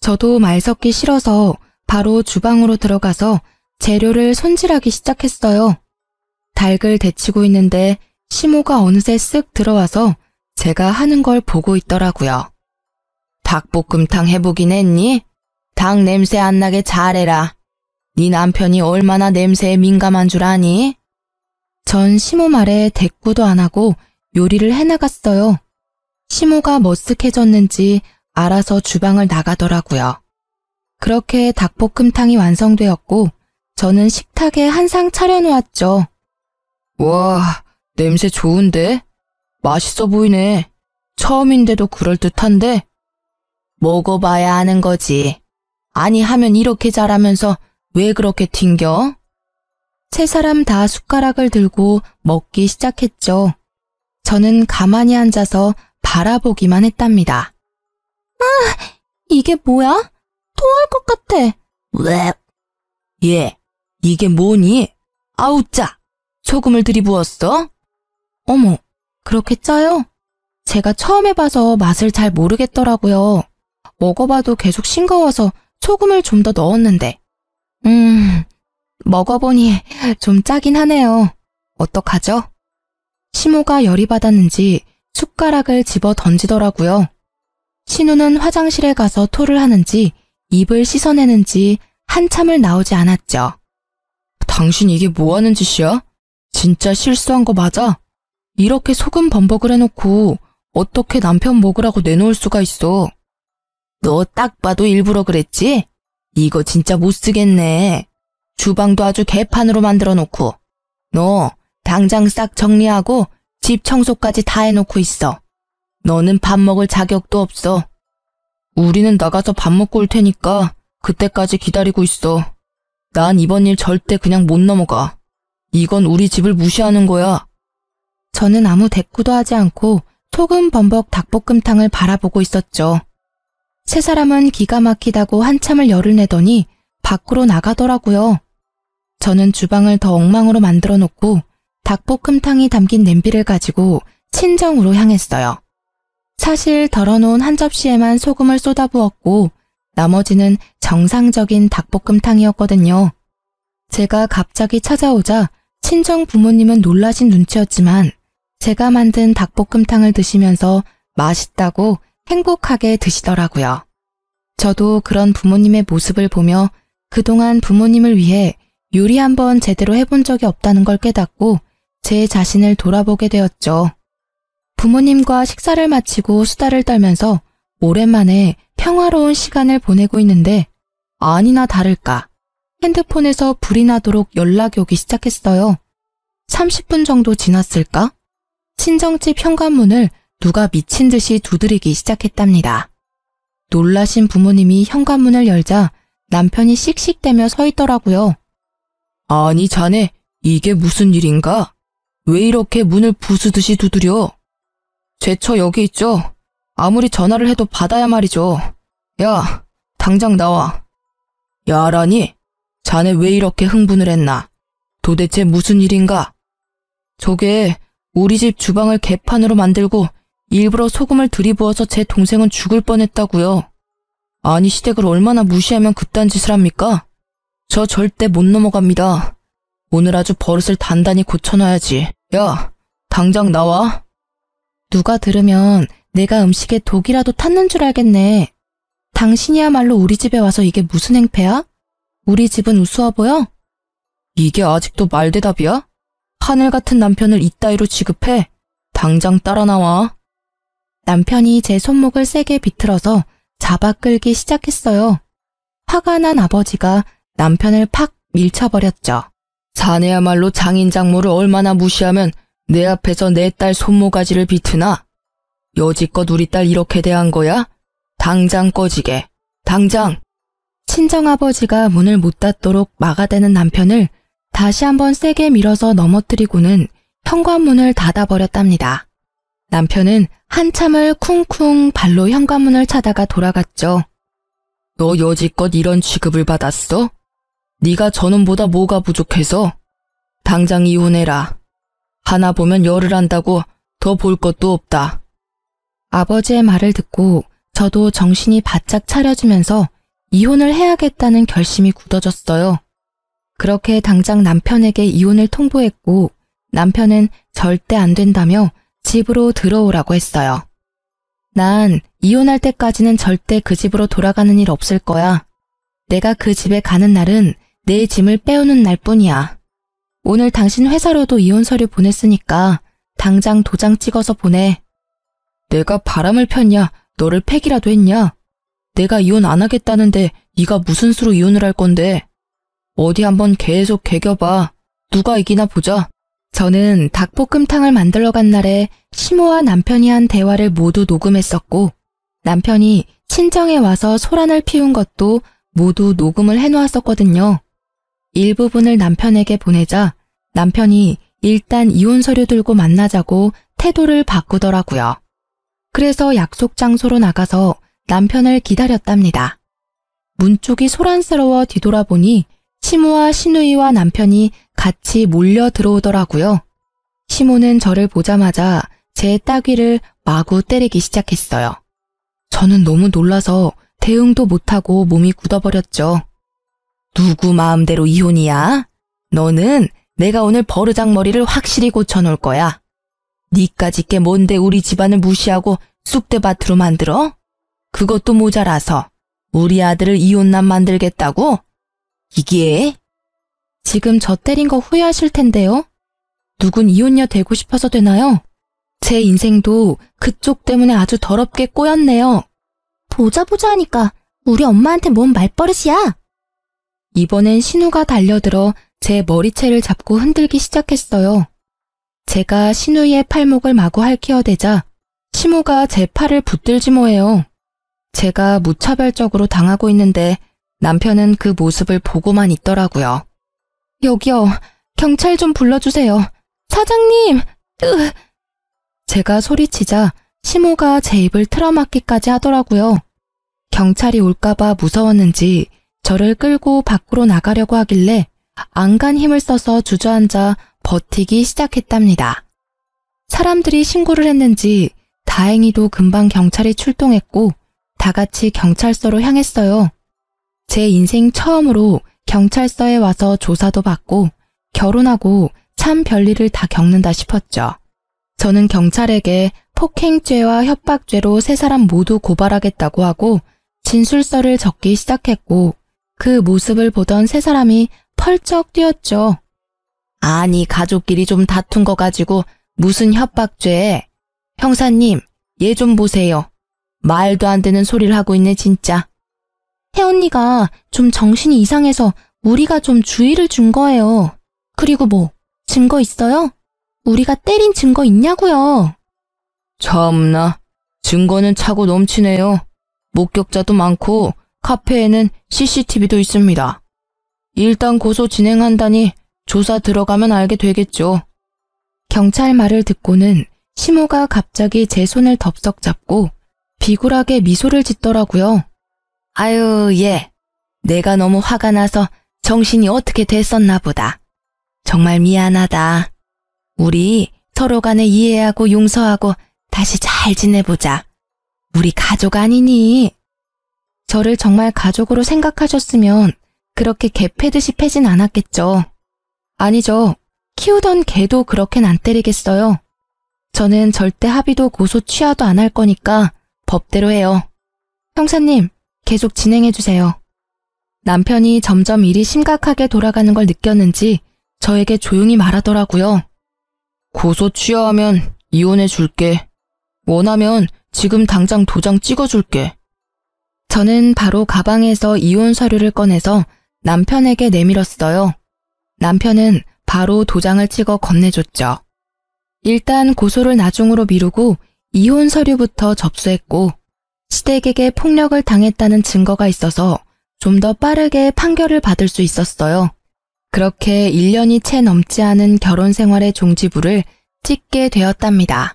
저도 말 섞기 싫어서 바로 주방으로 들어가서 재료를 손질하기 시작했어요. 닭을 데치고 있는데 시모가 어느새 쓱 들어와서 제가 하는 걸 보고 있더라고요. 닭볶음탕 해보긴 했니? 닭 냄새 안 나게 잘해라. 네 남편이 얼마나 냄새에 민감한 줄 아니? 전 시모 말에 대꾸도 안 하고 요리를 해나갔어요. 시모가 머쓱해졌는지 알아서 주방을 나가더라고요. 그렇게 닭볶음탕이 완성되었고 저는 식탁에 한 상 차려놓았죠. 와, 냄새 좋은데? 맛있어 보이네. 처음인데도 그럴듯한데? 먹어봐야 아는 거지. 아니 하면 이렇게 잘하면서 왜 그렇게 튕겨? 세 사람 다 숟가락을 들고 먹기 시작했죠. 저는 가만히 앉아서 바라보기만 했답니다. 이게 뭐야? 토할 것 같아. 왜? 얘, 이게 뭐니? 아우 짜! 소금을 들이부었어? 어머, 그렇게 짜요? 제가 처음 해봐서 맛을 잘 모르겠더라고요. 먹어봐도 계속 싱거워서 소금을 좀 더 넣었는데. 먹어보니 좀 짜긴 하네요. 어떡하죠? 시모가 열이 받았는지 숟가락을 집어 던지더라고요. 신우는 화장실에 가서 토를 하는지 입을 씻어내는지 한참을 나오지 않았죠. 당신 이게 뭐 하는 짓이야? 진짜 실수한 거 맞아? 이렇게 소금 범벅을 해놓고 어떻게 남편 먹으라고 내놓을 수가 있어? 너 딱 봐도 일부러 그랬지? 이거 진짜 못 쓰겠네. 주방도 아주 개판으로 만들어 놓고. 너 당장 싹 정리하고 집 청소까지 다 해놓고 있어. 너는 밥 먹을 자격도 없어. 우리는 나가서 밥 먹고 올 테니까 그때까지 기다리고 있어. 난 이번 일 절대 그냥 못 넘어가. 이건 우리 집을 무시하는 거야. 저는 아무 대꾸도 하지 않고 소금 범벅 닭볶음탕을 바라보고 있었죠. 세 사람은 기가 막히다고 한참을 열을 내더니 밖으로 나가더라고요. 저는 주방을 더 엉망으로 만들어 놓고 닭볶음탕이 담긴 냄비를 가지고 친정으로 향했어요. 사실 덜어놓은 한 접시에만 소금을 쏟아부었고 나머지는 정상적인 닭볶음탕이었거든요. 제가 갑자기 찾아오자 친정 부모님은 놀라신 눈치였지만 제가 만든 닭볶음탕을 드시면서 맛있다고 행복하게 드시더라고요. 저도 그런 부모님의 모습을 보며 그동안 부모님을 위해 요리 한번 제대로 해본 적이 없다는 걸 깨닫고 제 자신을 돌아보게 되었죠. 부모님과 식사를 마치고 수다를 떨면서 오랜만에 평화로운 시간을 보내고 있는데 아니나 다를까 핸드폰에서 불이 나도록 연락이 오기 시작했어요. 30분 정도 지났을까? 친정집 현관문을 누가 미친 듯이 두드리기 시작했답니다. 놀라신 부모님이 현관문을 열자 남편이 씩씩대며 서 있더라고요. 아니 자네 이게 무슨 일인가? 왜 이렇게 문을 부수듯이 두드려? 제 처 여기 있죠? 아무리 전화를 해도 받아야 말이죠. 야, 당장 나와. 야라니? 자네 왜 이렇게 흥분을 했나? 도대체 무슨 일인가? 저게 우리 집 주방을 개판으로 만들고 일부러 소금을 들이부어서 제 동생은 죽을 뻔했다고요. 아니 시댁을 얼마나 무시하면 그딴 짓을 합니까? 저 절대 못 넘어갑니다. 오늘 아주 버릇을 단단히 고쳐놔야지. 야, 당장 나와. 누가 들으면 내가 음식에 독이라도 탔는 줄 알겠네. 당신이야말로 우리 집에 와서 이게 무슨 행패야? 우리 집은 우스워 보여? 이게 아직도 말대답이야? 하늘 같은 남편을 이따위로 취급해? 당장 따라 나와. 남편이 제 손목을 세게 비틀어서 잡아 끌기 시작했어요. 화가 난 아버지가 남편을 팍 밀쳐버렸죠. 자네야말로 장인 장모를 얼마나 무시하면 내 앞에서 내 딸 손모가지를 비트나? 여지껏 우리 딸 이렇게 대한 거야? 당장 꺼지게. 당장! 친정아버지가 문을 못 닫도록 막아대는 남편을 다시 한번 세게 밀어서 넘어뜨리고는 현관문을 닫아버렸답니다. 남편은 한참을 쿵쿵 발로 현관문을 차다가 돌아갔죠. 너 여지껏 이런 취급을 받았어? 네가 저놈보다 뭐가 부족해서? 당장 이혼해라. 하나 보면 열을 한다고 더 볼 것도 없다. 아버지의 말을 듣고 저도 정신이 바짝 차려지면서 이혼을 해야겠다는 결심이 굳어졌어요. 그렇게 당장 남편에게 이혼을 통보했고 남편은 절대 안 된다며 집으로 들어오라고 했어요. 난 이혼할 때까지는 절대 그 집으로 돌아가는 일 없을 거야. 내가 그 집에 가는 날은 내 짐을 빼오는 날뿐이야. 오늘 당신 회사로도 이혼 서류 보냈으니까 당장 도장 찍어서 보내. 내가 바람을 폈냐? 너를 패기라도 했냐? 내가 이혼 안 하겠다는데 네가 무슨 수로 이혼을 할 건데? 어디 한번 계속 개겨봐. 누가 이기나 보자. 저는 닭볶음탕을 만들러 간 날에 시모와 남편이 한 대화를 모두 녹음했었고 남편이 친정에 와서 소란을 피운 것도 모두 녹음을 해놓았었거든요. 일부분을 남편에게 보내자 남편이 일단 이혼 서류 들고 만나자고 태도를 바꾸더라고요. 그래서 약속 장소로 나가서 남편을 기다렸답니다. 문 쪽이 소란스러워 뒤돌아보니 시모와 시누이와 남편이 같이 몰려 들어오더라고요. 시모는 저를 보자마자 제 따귀를 마구 때리기 시작했어요. 저는 너무 놀라서 대응도 못하고 몸이 굳어버렸죠. 누구 마음대로 이혼이야? 너는 내가 오늘 버르장머리를 확실히 고쳐놓을 거야. 니까짓 게 뭔데 우리 집안을 무시하고 쑥대밭으로 만들어? 그것도 모자라서 우리 아들을 이혼남 만들겠다고? 이게? 지금 저 때린 거 후회하실 텐데요. 누군 이혼녀 되고 싶어서 되나요? 제 인생도 그쪽 때문에 아주 더럽게 꼬였네요. 보자 하니까 우리 엄마한테 뭔 말버릇이야? 이번엔 신우가 달려들어 제 머리채를 잡고 흔들기 시작했어요. 제가 신우의 팔목을 마구 핥히어대자 시모가 제 팔을 붙들지 뭐해요. 제가 무차별적으로 당하고 있는데 남편은 그 모습을 보고만 있더라고요. 여기요, 경찰 좀 불러주세요. 사장님! 제가 소리치자 시모가 제 입을 틀어막기까지 하더라고요. 경찰이 올까봐 무서웠는지 저를 끌고 밖으로 나가려고 하길래 안간 힘을 써서 주저앉아 버티기 시작했답니다. 사람들이 신고를 했는지 다행히도 금방 경찰이 출동했고 다 같이 경찰서로 향했어요. 제 인생 처음으로 경찰서에 와서 조사도 받고 결혼하고 참 별일을 다 겪는다 싶었죠. 저는 경찰에게 폭행죄와 협박죄로 세 사람 모두 고발하겠다고 하고 진술서를 적기 시작했고 그 모습을 보던 세 사람이 펄쩍 뛰었죠. 아니, 가족끼리 좀 다툰 거 가지고 무슨 협박죄. 형사님, 얘 좀 보세요. 말도 안 되는 소리를 하고 있네, 진짜. 혜언니가 좀 정신이 이상해서 우리가 좀 주의를 준 거예요. 그리고 뭐, 증거 있어요? 우리가 때린 증거 있냐고요. 참나, 증거는 차고 넘치네요. 목격자도 많고 카페에는 CCTV도 있습니다. 일단 고소 진행한다니 조사 들어가면 알게 되겠죠. 경찰 말을 듣고는 시모가 갑자기 제 손을 덥석 잡고 비굴하게 미소를 짓더라고요. 아유, 얘. 내가 너무 화가 나서 정신이 어떻게 됐었나 보다. 정말 미안하다. 우리 서로 간에 이해하고 용서하고 다시 잘 지내보자. 우리 가족 아니니? 저를 정말 가족으로 생각하셨으면 그렇게 개 패듯이 패진 않았겠죠. 아니죠. 키우던 개도 그렇게는 안 때리겠어요. 저는 절대 합의도 고소 취하도 안 할 거니까 법대로 해요. 형사님, 계속 진행해주세요. 남편이 점점 일이 심각하게 돌아가는 걸 느꼈는지 저에게 조용히 말하더라고요. 고소 취하하면 이혼해 줄게. 원하면 지금 당장 도장 찍어줄게. 저는 바로 가방에서 이혼 서류를 꺼내서 남편에게 내밀었어요. 남편은 바로 도장을 찍어 건네줬죠. 일단 고소를 나중으로 미루고 이혼 서류부터 접수했고 시댁에게 폭력을 당했다는 증거가 있어서 좀 더 빠르게 판결을 받을 수 있었어요. 그렇게 1년이 채 넘지 않은 결혼 생활의 종지부를 찍게 되었답니다.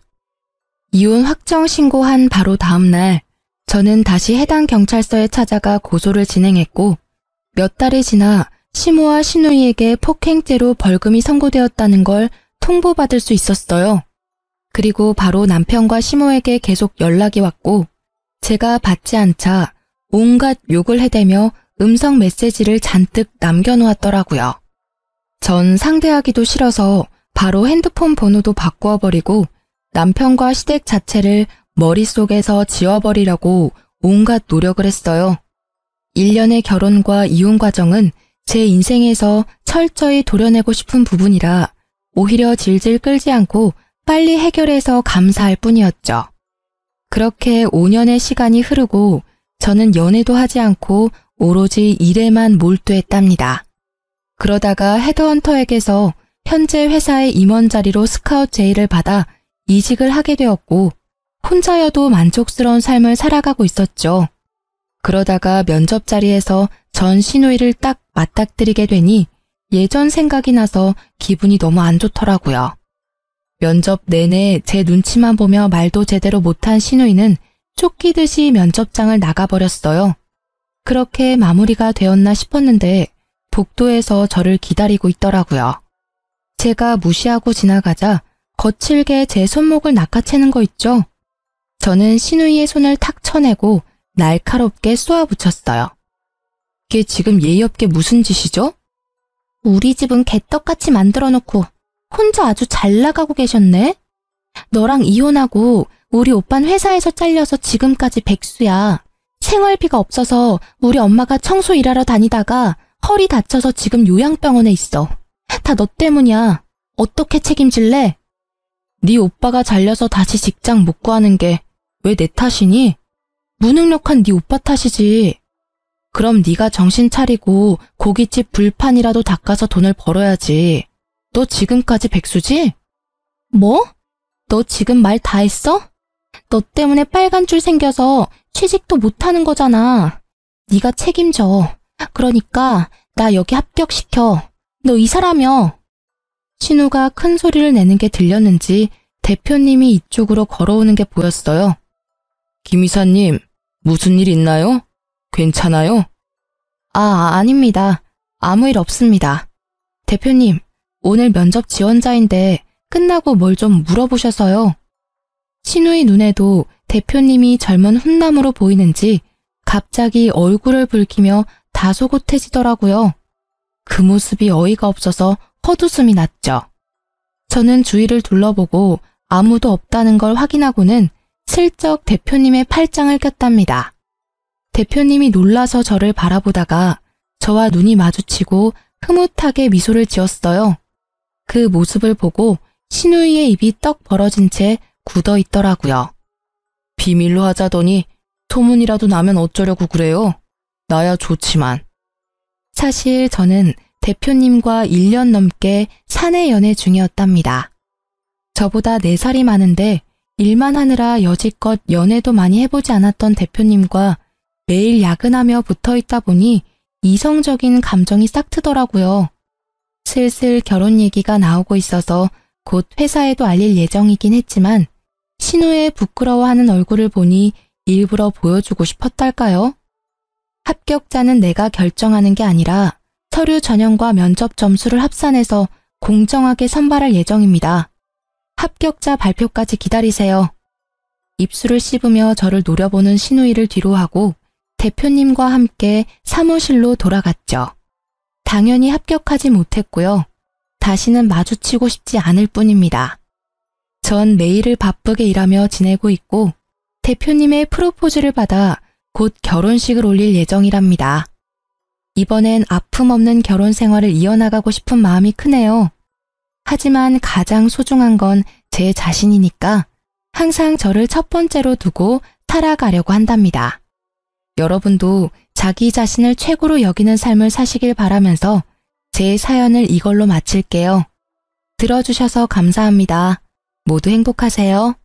이혼 확정 신고한 바로 다음 날 저는 다시 해당 경찰서에 찾아가 고소를 진행했고 몇 달이 지나 시모와 시누이에게 폭행죄로 벌금이 선고되었다는 걸 통보받을 수 있었어요. 그리고 바로 남편과 시모에게 계속 연락이 왔고 제가 받지 않자 온갖 욕을 해대며 음성 메시지를 잔뜩 남겨놓았더라고요. 전 상대하기도 싫어서 바로 핸드폰 번호도 바꾸어버리고 남편과 시댁 자체를 머릿속에서 지워버리려고 온갖 노력을 했어요. 1년의 결혼과 이혼 과정은 제 인생에서 철저히 도려내고 싶은 부분이라 오히려 질질 끌지 않고 빨리 해결해서 감사할 뿐이었죠. 그렇게 5년의 시간이 흐르고 저는 연애도 하지 않고 오로지 일에만 몰두했답니다. 그러다가 헤드헌터에게서 현재 회사의 임원 자리로 스카웃 제의를 받아 이직을 하게 되었고 혼자여도 만족스러운 삶을 살아가고 있었죠. 그러다가 면접 자리에서 전 시누이를 딱 맞닥뜨리게 되니 예전 생각이 나서 기분이 너무 안 좋더라고요. 면접 내내 제 눈치만 보며 말도 제대로 못한 시누이는 쫓기듯이 면접장을 나가버렸어요. 그렇게 마무리가 되었나 싶었는데 복도에서 저를 기다리고 있더라고요. 제가 무시하고 지나가자 거칠게 제 손목을 낚아채는 거 있죠? 저는 시누이의 손을 탁 쳐내고 날카롭게 쏘아붙였어요. 이게 지금 예의 없게 무슨 짓이죠? 우리 집은 개떡같이 만들어놓고 혼자 아주 잘 나가고 계셨네? 너랑 이혼하고 우리 오빤 회사에서 잘려서 지금까지 백수야. 생활비가 없어서 우리 엄마가 청소 일하러 다니다가 허리 다쳐서 지금 요양병원에 있어. 다 너 때문이야. 어떻게 책임질래? 네 오빠가 잘려서 다시 직장 못 구하는 게 왜 내 탓이니? 무능력한 네 오빠 탓이지. 그럼 네가 정신 차리고 고깃집 불판이라도 닦아서 돈을 벌어야지. 너 지금까지 백수지? 뭐? 너 지금 말 다 했어? 너 때문에 빨간 줄 생겨서 취직도 못하는 거잖아. 네가 책임져. 그러니까 나 여기 합격시켜. 너 이사라며. 신우가 큰 소리를 내는 게 들렸는지 대표님이 이쪽으로 걸어오는 게 보였어요. 김 이사님, 무슨 일 있나요? 괜찮아요? 아닙니다. 아무 일 없습니다. 대표님, 오늘 면접 지원자인데 끝나고 뭘 좀 물어보셔서요. 신우의 눈에도 대표님이 젊은 훈남으로 보이는지 갑자기 얼굴을 붉히며 다소곳해지더라고요. 그 모습이 어이가 없어서 헛웃음이 났죠. 저는 주위를 둘러보고 아무도 없다는 걸 확인하고는 슬쩍 대표님의 팔짱을 꼈답니다. 대표님이 놀라서 저를 바라보다가 저와 눈이 마주치고 흐뭇하게 미소를 지었어요. 그 모습을 보고 신우이의 입이 떡 벌어진 채 굳어 있더라고요. 비밀로 하자더니 소문이라도 나면 어쩌려고 그래요? 나야 좋지만. 사실 저는 대표님과 1년 넘게 사내 연애 중이었답니다. 저보다 4살이 많은데 일만 하느라 여지껏 연애도 많이 해보지 않았던 대표님과 매일 야근하며 붙어있다 보니 이성적인 감정이 싹 트더라고요. 슬슬 결혼 얘기가 나오고 있어서 곧 회사에도 알릴 예정이긴 했지만 신우의 부끄러워하는 얼굴을 보니 일부러 보여주고 싶었달까요? 합격자는 내가 결정하는 게 아니라 서류 전형과 면접 점수를 합산해서 공정하게 선발할 예정입니다. 합격자 발표까지 기다리세요. 입술을 씹으며 저를 노려보는 신우이를 뒤로하고 대표님과 함께 사무실로 돌아갔죠. 당연히 합격하지 못했고요. 다시는 마주치고 싶지 않을 뿐입니다. 전 매일을 바쁘게 일하며 지내고 있고 대표님의 프로포즈를 받아 곧 결혼식을 올릴 예정이랍니다. 이번엔 아픔 없는 결혼 생활을 이어나가고 싶은 마음이 크네요. 하지만 가장 소중한 건 제 자신이니까 항상 저를 첫 번째로 두고 살아가려고 한답니다. 여러분도 자기 자신을 최고로 여기는 삶을 사시길 바라면서 제 사연을 이걸로 마칠게요. 들어주셔서 감사합니다. 모두 행복하세요.